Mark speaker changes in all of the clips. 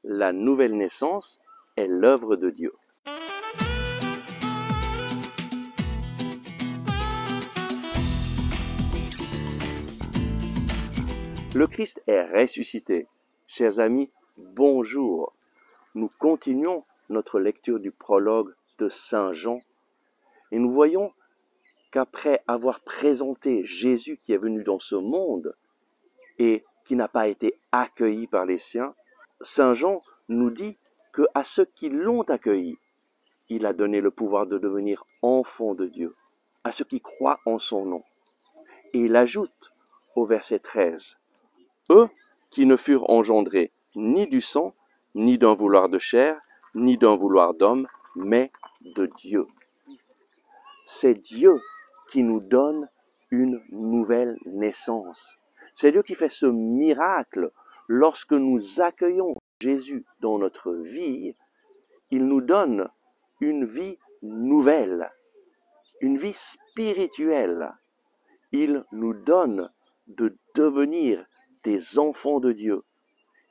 Speaker 1: la nouvelle naissance est l'œuvre de Dieu. Le Christ est ressuscité. Chers amis, bonjour. Nous continuons notre lecture du prologue de Saint Jean et nous voyons qu'après avoir présenté Jésus qui est venu dans ce monde et qui n'a pas été accueilli par les siens, Saint Jean nous dit qu'à ceux qui l'ont accueilli, il a donné le pouvoir de devenir enfants de Dieu, à ceux qui croient en son nom. Et il ajoute au verset 13, « Eux qui ne furent engendrés ni du sang, ni d'un vouloir de chair, ni d'un vouloir d'homme, mais de Dieu. » C'est Dieu qui nous donne une nouvelle naissance. C'est Dieu qui fait ce miracle. Lorsque nous accueillons Jésus dans notre vie, il nous donne une vie nouvelle, une vie spirituelle. Il nous donne de devenir des enfants de Dieu.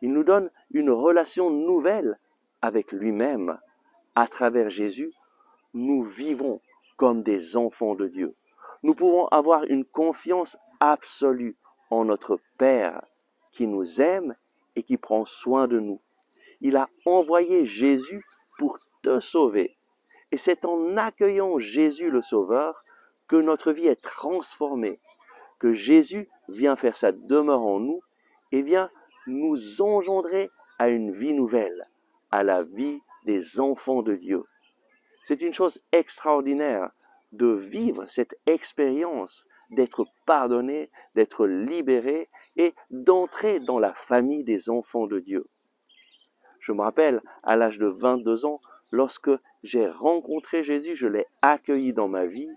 Speaker 1: Il nous donne une relation nouvelle avec lui-même. À travers Jésus, nous vivons comme des enfants de Dieu. Nous pouvons avoir une confiance absolue en notre Père qui nous aime et qui prend soin de nous. Il a envoyé Jésus pour te sauver. Et c'est en accueillant Jésus le Sauveur que notre vie est transformée, que Jésus vient faire sa demeure en nous et vient nous engendrer à une vie nouvelle, à la vie des enfants de Dieu. C'est une chose extraordinaire de vivre cette expérience, d'être pardonné, d'être libéré et d'entrer dans la famille des enfants de Dieu. Je me rappelle, à l'âge de 22 ans, lorsque j'ai rencontré Jésus, je l'ai accueilli dans ma vie,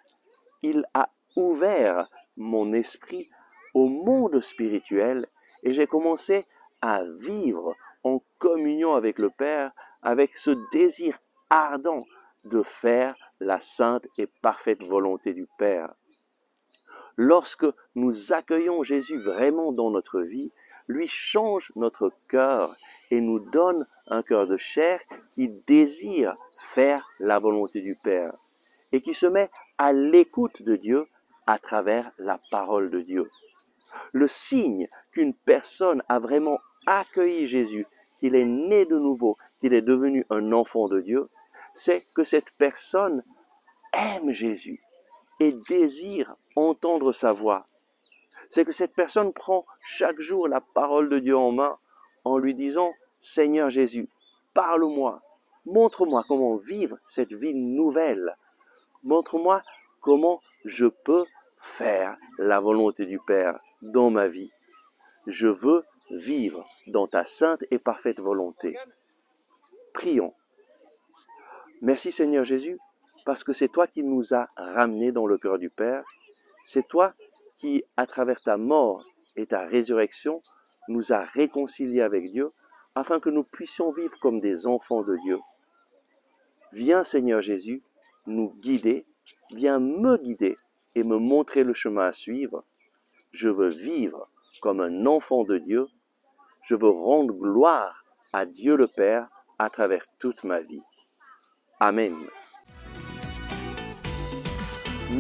Speaker 1: il a ouvert mon esprit au monde spirituel et j'ai commencé à vivre en communion avec le Père, avec ce désir ardent de faire la sainte et parfaite volonté du Père. Lorsque nous accueillons Jésus vraiment dans notre vie, lui change notre cœur et nous donne un cœur de chair qui désire faire la volonté du Père et qui se met à l'écoute de Dieu à travers la parole de Dieu. Le signe qu'une personne a vraiment accueilli Jésus, qu'il est né de nouveau, qu'il est devenu un enfant de Dieu, c'est que cette personne aime Jésus et désire entendre sa voix. C'est que cette personne prend chaque jour la parole de Dieu en main en lui disant « Seigneur Jésus, parle-moi, montre-moi comment vivre cette vie nouvelle. Montre-moi comment je peux faire la volonté du Père dans ma vie. Je veux vivre dans ta sainte et parfaite volonté. » Prions. Merci Seigneur Jésus, parce que c'est toi qui nous as ramenés dans le cœur du Père. C'est toi qui, à travers ta mort et ta résurrection, nous as réconciliés avec Dieu, afin que nous puissions vivre comme des enfants de Dieu. Viens Seigneur Jésus, nous guider, viens me guider et me montrer le chemin à suivre. Je veux vivre comme un enfant de Dieu. Je veux rendre gloire à Dieu le Père à travers toute ma vie. Amen.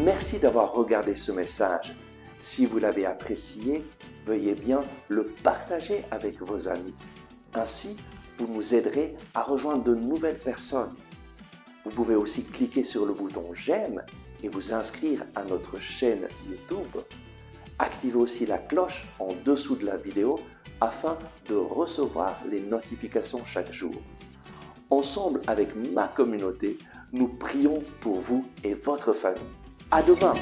Speaker 1: Merci d'avoir regardé ce message. Si vous l'avez apprécié, veuillez bien le partager avec vos amis. Ainsi, vous nous aiderez à rejoindre de nouvelles personnes. Vous pouvez aussi cliquer sur le bouton « J'aime » et vous inscrire à notre chaîne YouTube. Activez aussi la cloche en dessous de la vidéo afin de recevoir les notifications chaque jour. Ensemble avec ma communauté, nous prions pour vous et votre famille. À demain!